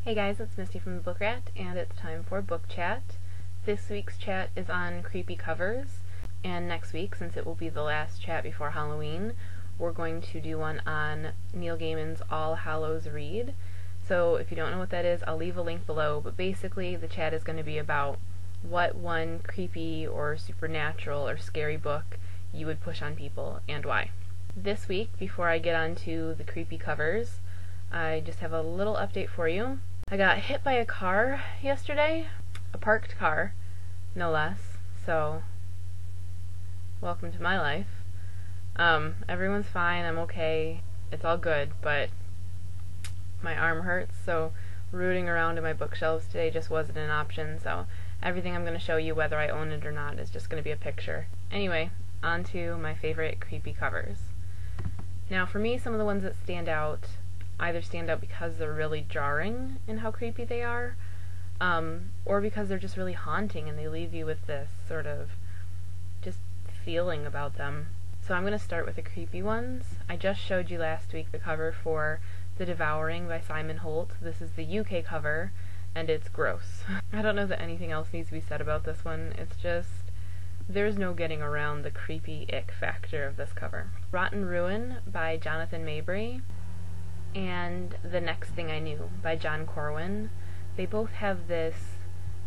Hey guys, it's Misty from the Book Rat, and it's time for book chat. This week's chat is on creepy covers, and next week, since it will be the last chat before Halloween, we're going to do one on Neil Gaiman's All Hallows Read. So if you don't know what that is, I'll leave a link below, but basically the chat is going to be about what one creepy or supernatural or scary book you would push on people, and why. This week, before I get on to the creepy covers, I just have a little update for you. I got hit by a car yesterday, a parked car, no less, so welcome to my life. Everyone's fine, I'm okay, it's all good, but my arm hurts, so rooting around in my bookshelves today just wasn't an option, so everything I'm going to show you, whether I own it or not, is just going to be a picture. Anyway, on to my favorite creepy covers. Now, for me, some of the ones that either stand out because they're really jarring in how creepy they are, or because they're just really haunting and they leave you with this sort of just feeling about them. So I'm going to start with the creepy ones. I just showed you last week the cover for The Devouring by Simon Holt. This is the UK cover, and it's gross. I don't know that anything else needs to be said about this one. It's just, there's no getting around the creepy ick factor of this cover. Rotten Ruin by Jonathan Mabry and The Next Thing I Knew by John Corwin. They both have this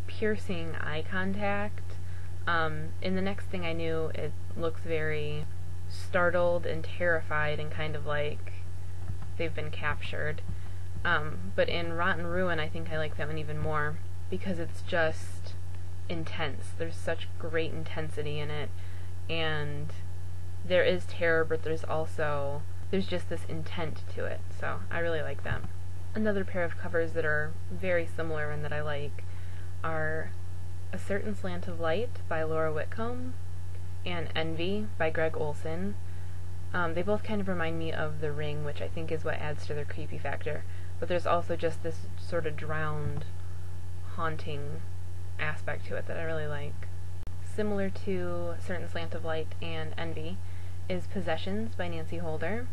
piercing eye contact. In The Next Thing I Knew, it looks very startled and terrified and kind of like they've been captured. But in Rotten Ruin, I think I like that one even more because it's just intense. There's such great intensity in it, and there is terror, but there's just this intent to it, so I really like them. Another pair of covers that are very similar and that I like are A Certain Slant of Light by Laura Whitcomb and Envy by Greg Olson. They both kind of remind me of The Ring, which I think is what adds to their creepy factor, but there's also just this sort of drowned, haunting aspect to it that I really like. Similar to A Certain Slant of Light and Envy is Possessions by Nancy Holder.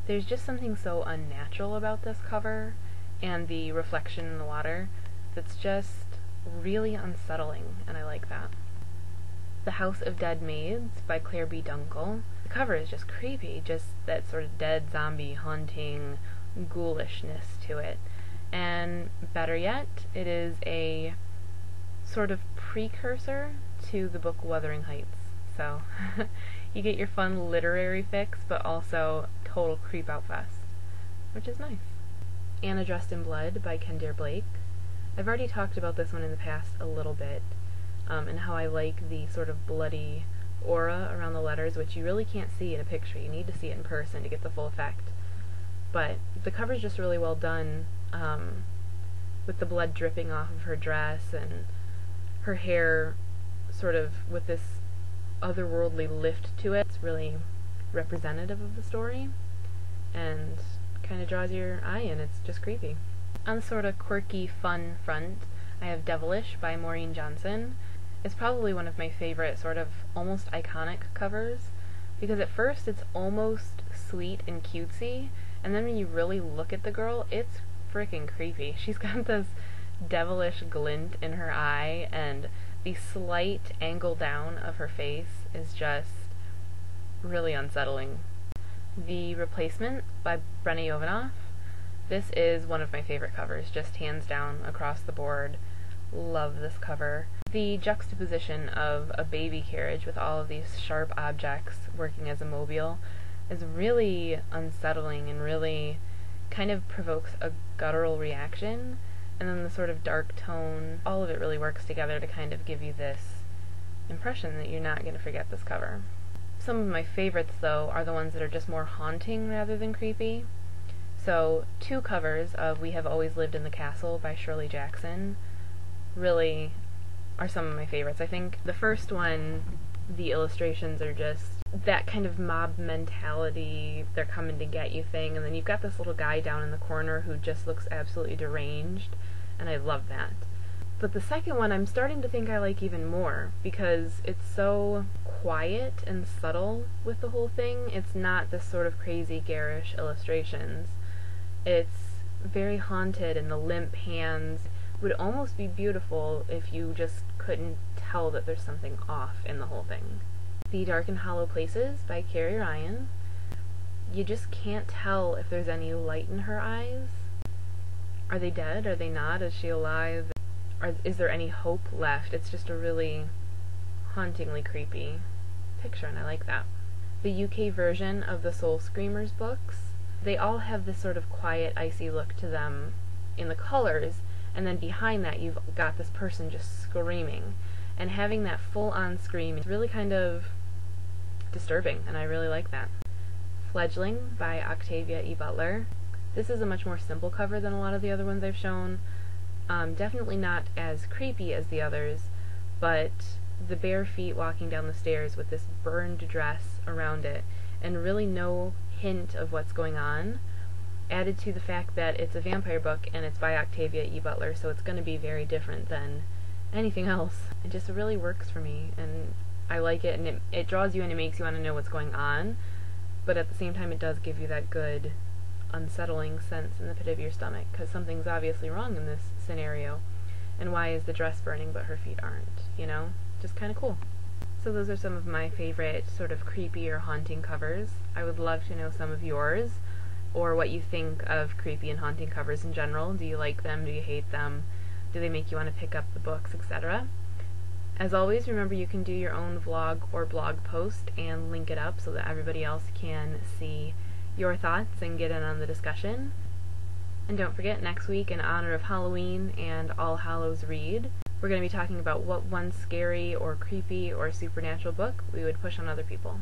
There's just something so unnatural about this cover and the reflection in the water that's just really unsettling, and I like that. The House of Dead Maids by Claire B. Dunkel. The cover is just creepy, just that sort of dead zombie haunting ghoulishness to it. And better yet, it is a sort of precursor to the book Wuthering Heights. So you get your fun literary fix, but also total creep out fest, which is nice. Anna Dressed in Blood by Kendare Blake. I've already talked about this one in the past a little bit, and how I like the sort of bloody aura around the letters, which you really can't see in a picture. You need to see it in person to get the full effect. But the cover's just really well done, with the blood dripping off of her dress and her hair sort of with this otherworldly lift to it. It's really representative of the story and kind of draws your eye in. It's just creepy. On the sort of quirky, fun front, I have Devilish by Maureen Johnson. It's probably one of my favorite sort of almost iconic covers because at first it's almost sweet and cutesy, and then when you really look at the girl, it's freaking creepy. She's got this devilish glint in her eye, and the slight angle down of her face is just really unsettling. The Replacement by Brenna Jovanoff. This is one of my favorite covers, just hands down across the board. Love this cover. The juxtaposition of a baby carriage with all of these sharp objects working as a mobile is really unsettling and really kind of provokes a guttural reaction, and then the sort of dark tone, all of it really works together to kind of give you this impression that you're not going to forget this cover. Some of my favorites, though, are the ones that are just more haunting rather than creepy. So, two covers of We Have Always Lived in the Castle by Shirley Jackson really are some of my favorites. I think the first one, the illustrations are just that kind of mob mentality, they're coming to get you thing, and then you've got this little guy down in the corner who just looks absolutely deranged, and I love that. But the second one I'm starting to think I like even more, because it's so quiet and subtle with the whole thing. It's not this sort of crazy garish illustrations. It's very haunted, and the limp hands would almost be beautiful if you just couldn't tell that there's something off in the whole thing. The Dark and Hollow Places by Carrie Ryan. You just can't tell if there's any light in her eyes. Are they dead? Are they not? Is she alive? Is there any hope left? It's just a really hauntingly creepy picture, and I like that. The UK version of the Soul Screamers books, they all have this sort of quiet, icy look to them in the colors, and then behind that you've got this person just screaming. And having that full-on scream is really kind of disturbing, and I really like that. Fledgling by Octavia E. Butler. This is a much more simple cover than a lot of the other ones I've shown. Definitely not as creepy as the others, but the bare feet walking down the stairs with this burned dress around it, and really no hint of what's going on, added to the fact that it's a vampire book and it's by Octavia E. Butler, so it's going to be very different than anything else. It just really works for me, and I like it, and it draws you in, it makes you want to know what's going on, but at the same time it does give you that good unsettling sense in the pit of your stomach, because something's obviously wrong in this scenario, and why is the dress burning but her feet aren't, you know? Just kind of cool. So those are some of my favorite sort of creepy or haunting covers. I would love to know some of yours, or what you think of creepy and haunting covers in general. Do you like them? Do you hate them? Do they make you want to pick up the books, etc.? As always, remember you can do your own vlog or blog post and link it up so that everybody else can see your thoughts and get in on the discussion. And don't forget, next week, in honor of Halloween and All Hallows Read, we're going to be talking about what one scary or creepy or supernatural book we would push on other people.